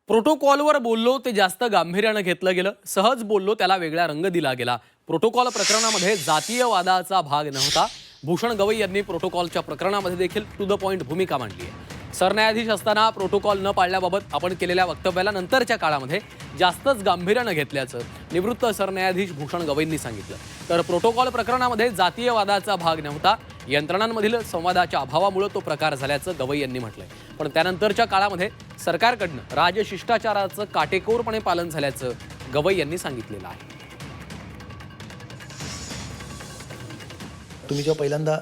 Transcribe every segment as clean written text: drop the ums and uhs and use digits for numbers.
प्रोटोकॉलवर बोललो ते जास्त गांभीर्यानं घेतलं गेलं. सहज बोललो त्याला वेगळा रंग दिला गेला. प्रोटोकॉल प्रकरणामध्ये जातीयवादाचा भाग नव्हता. भूषण गवई यांनी प्रोटोकॉलच्या प्रकरणामध्ये देखील टू द पॉइंट भूमिका मांडली आहे. सरन्यायाधीश असताना प्रोटोकॉल न पाळल्याबाबत आपण केलेल्या वक्तव्याला नंतरच्या काळामध्ये जास्तच गांभीर्यानं घेतल्याचं निवृत्त सरन्यायाधीश भूषण गवईंनी सांगितलं. तर प्रोटोकॉल प्रकरणामध्ये जातीयवादाचा भाग नव्हता. यंत्रणांमधील संवादाच्या अभावामुळे तो प्रकार झाल्याचं गवई यांनी म्हटलंय. पण त्यानंतरच्या काळामध्ये सरकारकडनं राजशिष्टाचाराचं काटेकोरपणे पालन झाल्याचं गवई यांनी सांगितलेलं आहे. तुम्ही जेव्हा पहिल्यांदा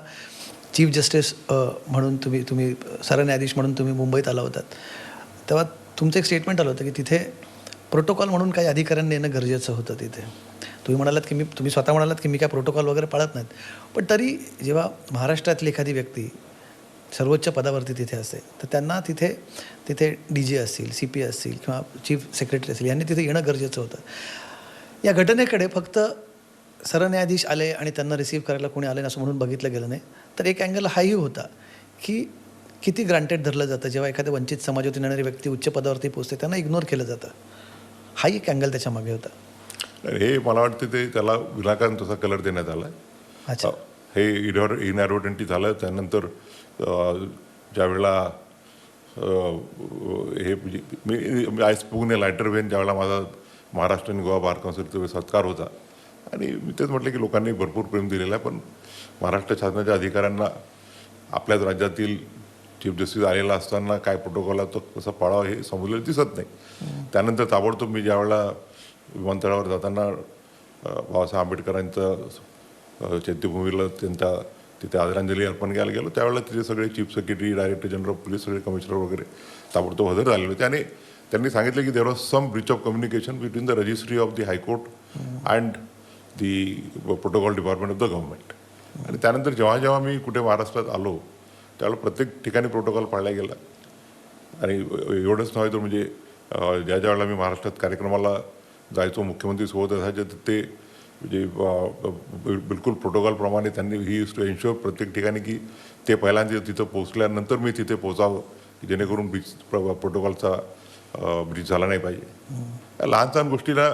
चीफ जस्टिस म्हणून तुम्ही सरन्यायाधीश म्हणून तुम्ही मुंबईत आला होतात, तेव्हा तुमचं एक स्टेटमेंट आलं होतं की तिथे प्रोटोकॉल म्हणून काही अधिकाऱ्यांनी येणं गरजेचं होतं. तिथे तुम्ही म्हणालात की तुम्ही स्वतः म्हणालात की मी काय प्रोटोकॉल वगैरे पाळत नाहीत, पण तरी जेव्हा महाराष्ट्रातली एखादी व्यक्ती सर्वोच्च पदावरती तिथे असेल तर त्यांना तिथे DG असतील, CP असतील किंवा चीफ सेक्रेटरी असतील, यांनी तिथे येणं गरजेचं होतं. या घटनेकडे फक्त सरन्यायाधीश आले आणि त्यांना रिसीव्ह करायला कोणी आले असं म्हणून बघितलं गेलं नाही. तर एक अँगल हाही होता की किती ग्रांटेड धरलं जातं जेव्हा एखाद्या वंचित समाजातून येणारी व्यक्ती उच्च पदावरती पोहोचते, त्यांना इग्नोर केलं जातं. हाही एक अँगल त्याच्या मागे होता. हे मला वाटतं ते त्याला विनाकारण तसा कलर देण्यात आला. अच्छा, हे इनॲडव्हर्टंटली झालं. त्यानंतर ज्यावेळेला हे मी I spoke in a lighter vein, ज्यावेळेला माझा महाराष्ट्र आणि गोवा बार काउन्सिलचा सत्कार होता आणि मी तेच म्हटलं की लोकांनी भरपूर प्रेम दिलेलं आहे, पण महाराष्ट्र शासनाच्या अधिकाऱ्यांना आपल्याच राज्यातील चीफ जस्टिस आलेला असताना काय प्रोटोकॉल आहे तो कसं पाळावं हे समजलेलं दिसत नाही. त्यानंतर ताबडतोब मी ज्यावेळेला विमानतळावर जाताना बाबासाहेब आंबेडकरांचं चैत्यभूमीला त्यांच्या तिथे आदरांजली अर्पण करायला गेलो, त्यावेळेला तिथे सगळे chief secretary, director general of police, सगळे कमिशनर वगैरे ताबडतोब हजर झालेले होते. आणि त्यांनी सांगितलं की there was some breach of communication between the registry of the high court and the protocol department of the government. आणि त्यानंतर जेव्हा मी कुठे महाराष्ट्रात आलो त्यावेळेला प्रत्येक ठिकाणी प्रोटोकॉल पाळला गेला. आणि एवढंच नव्हे तर म्हणजे ज्या वेळेला मी महाराष्ट्रात कार्यक्रमाला जायचो, मुख्यमंत्री सोबत असायचे, तर ते म्हणजे बिलकुल प्रोटोकॉलप्रमाणे त्यांनी ही यूज टू एन्श्युअर प्रत्येक ठिकाणी की ते पहिल्यांदा तिथं पोहोचल्यानंतर मी तिथे पोहोचावं, जेणेकरून प्रोटोकॉलचा ब्रीच झाला नाही पाहिजे. लहान सहान गोष्टीला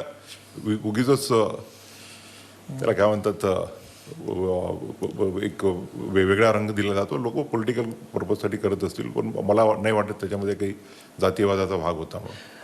उगीच त्याला काय म्हणतात एक वेगवेगळा रंग दिला जातो. लोक पॉलिटिकल पर्पजसाठी करत असतील, पण मला नाही वाटत त्याच्यामध्ये काही जातीयवादाचा भाग होता म्हणून.